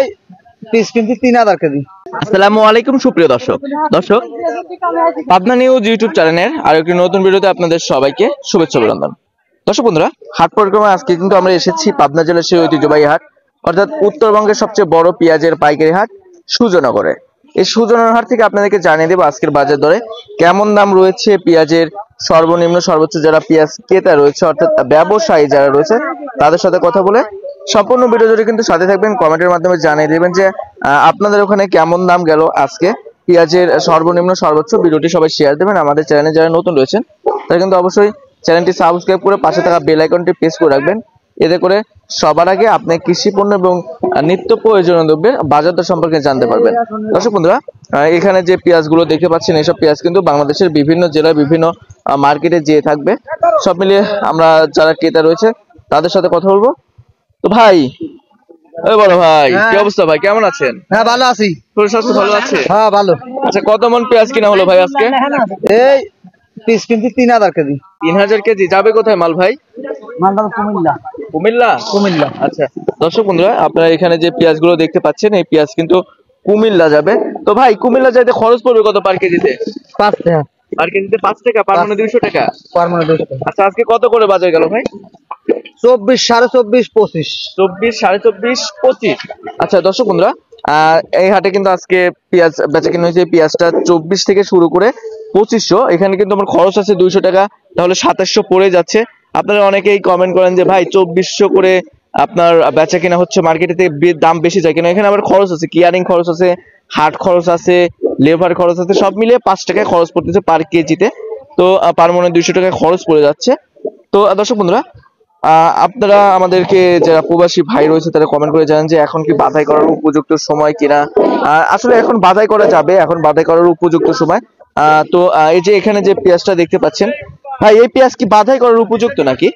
এই পিস কিন্তু 3000 কেজি। আসসালামু আলাইকুম সুপ্রিয় দর্শক পাবনা নিউজ ইউটিউব চ্যানেলের আরেকটি নতুন ভিডিওতে আপনাদের সবাইকে শুভেচ্ছা অভিনন্দন। দর্শক বন্ধুরা, হাট পরিক্রমায় আজকে কিন্তু আমরা এসেছি পাবনা জেলার সেই ঐতিহ্যবাহী হাট, অর্থাৎ উত্তরবঙ্গের সবচেয়ে বড় পেঁয়াজের পাইকারি হাট সুজনগরে। এই সুজনগর হাট থেকে আপনাদেরকে জানিয়ে দেবো আজকের বাজার দরে কেমন দাম রয়েছে পেঁয়াজের, সর্বনিম্ন সর্বোচ্চ যারা পেঁয়াজ ক্রেতা রয়েছে অর্থাৎ ব্যবসায়ী যারা রয়েছে তাদের সাথে কথা বলে সম্পূর্ণ ভিডিও জুড়ে কিন্তু সাথে থাকবেন। কমেন্টের মাধ্যমে জানিয়ে দেবেন যে আপনাদের ওখানে কেমন দাম গেল আজকে পেঁয়াজের সর্বনিম্ন সর্বোচ্চ। ভিডিওটি সবাই শেয়ার দেবেন। আমাদের চ্যানেলে যারা নতুন রয়েছেন তারা কিন্তু অবশ্যই চ্যানেলটি সাবস্ক্রাইব করে পাশে থাকা বেল আইকনটি প্রেস করে রাখবেন, এতে করে সবার আগে আপনি কৃষি পণ্য এবং নিত্য প্রয়োজনীয় দ্রব্যের বাজার দর সম্পর্কে জানতে পারবেন। দর্শক বন্ধুরা, এখানে যে পেঁয়াজগুলো দেখতে পাচ্ছেন এইসব পেঁয়াজ কিন্তু বাংলাদেশের বিভিন্ন জেলার বিভিন্ন মার্কেটে যেয়ে থাকবে। সব মিলিয়ে আমরা যারা ক্রেতা রয়েছে তাদের সাথে কথা বলবো। তো ভাই, বলো ভাই, কি অবস্থা ভাই, কেমন আছেন? হ্যাঁ ভালো আছি। শরীর স্বাস্থ্য ভালো আছে? হ্যাঁ ভালো। আচ্ছা, কত মন পেঁয়াজ কিনা হলো ভাই আজকে? এই পিস কিন্তু 3000 কেজি। 3000 কেজি যাবে কোথায় মাল ভাই? মালদা কুমিল্লা। কুমিল্লা? কুমিল্লা। আচ্ছা দর্শক বন্ধুরা, আপনারা এখানে যে পেঁয়াজ গুলো দেখতে পাচ্ছেন এই পেঁয়াজ কিন্তু কুমিল্লা যাবে। তো ভাই, কুমিল্লা যাইতে খরচ পড়বে কত পার কেজিতে? 5 টাকা পার কেজিতে 5 টাকা, পার মানে 200 টাকা। পার মানে 200 টাকা। আচ্ছা, আজকে কত করে বাজার গেল ভাই? 24, 24.5, 25। 24, 24.5, 25। আচ্ছা দর্শক বন্ধুরা, এই হাটে কিন্তু আজকে পেঁয়াজ বেচা কিনা হয়েছে। পেঁয়াজটা 24 থেকে শুরু করে 2500। এখানে কিন্তু আমার খরচ আছে 200 টাকা, তাহলে 2700 পড়ে যাচ্ছে। আপনারা অনেকেই কমেন্ট করেন যে ভাই 2400 করে আপনার বেচা কিনা হচ্ছে, মার্কেটে দাম বেশি যায় কেন? এখানে আবার খরচ আছে, কিয়ারিং খরচ আছে, হাট খরচ আছে, লেবার খরচ আছে, সব মিলিয়ে 5 টাকায় খরচ পড়তেছে পার কেজিতে। তো পার মনে 200 টাকায় খরচ পড়ে যাচ্ছে। তো দর্শক বন্ধুরা, আপনারা আমাদেরকে যারা প্রবাসী ভাই রয়েছে তারা কমেন্ট করে জানান যে এখন কি বাছাই করার উপযুক্ত সময় কিনা। আসলে এখন বাছাই করা যাবে, এখন বাছাই করার উপযুক্ত সময়। তো এই যে এখানে যে পেঁয়াজটা দেখতে পাচ্ছেন ভাই, এই পেঁয়াজ কি বাছাই করার উপযুক্ত নাকি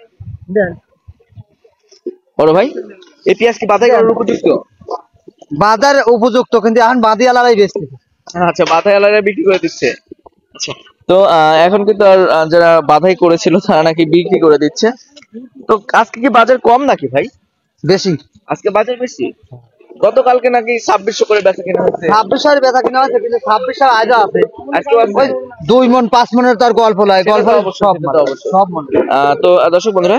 বড় ভাই? এই পেঁয়াজ কি বাছাই করার উপযুক্ত? বাজার উপযুক্ত, কিন্তু এখন বাদিয়ালারাই বেশি। আচ্ছা, বাছাই আলাদা বিক্রি করে দিচ্ছে। আচ্ছা, তো এখন কিন্তু আর যারা বাছাই করেছিল তারা নাকি বিক্রি করে দিচ্ছে। তো আজকে কি বাজার কম নাকি ভাই? বেশি। আজকে বাজার বেশি। গতকালকে নাকি 2600 করে বেচা কেনা হচ্ছে। 2600 বেচা কিনা হচ্ছে, কিন্তু 2600 আজও আছে। আজকে ওই 2 মণ 5 মণের তার গল্প লাই, গল্প সব মণ। তো দর্শক বন্ধুরা,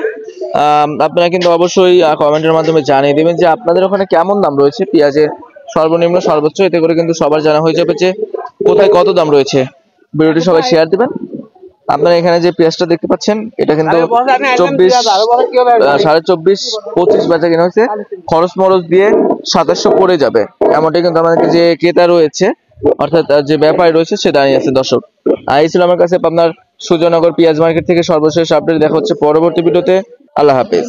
আপনারা কিন্তু অবশ্যই কমেন্টের মাধ্যমে জানিয়ে দিবেন যে আপনাদের ওখানে কেমন দাম রয়েছে পেঁয়াজের সর্বনিম্ন সর্বোচ্চ, এতে করে কিন্তু সবার জানা হয়ে যাবে যে কোথায় কত দাম রয়েছে। ভিডিওটি সবাই শেয়ার দিবেন। আপনারা এখানে যে পেঁয়াজটা দেখতে পাচ্ছেন এটা কিন্তু 24, 24.5, 25 বেচা কিনা হয়েছে। খরচ মরচ দিয়ে 2700 পড়ে যাবে, এমনটাই কিন্তু আমাদের যে ক্রেতা রয়েছে অর্থাৎ যে ব্যাপারী রয়েছে সে দাঁড়িয়ে আছে। দর্শক, এই ছিল আমার কাছে আপনার সুজনগর পেঁয়াজ মার্কেট থেকে সর্বশেষ আপডেট। দেখা হচ্ছে পরবর্তী ভিডিওতে। আল্লাহ হাফেজ।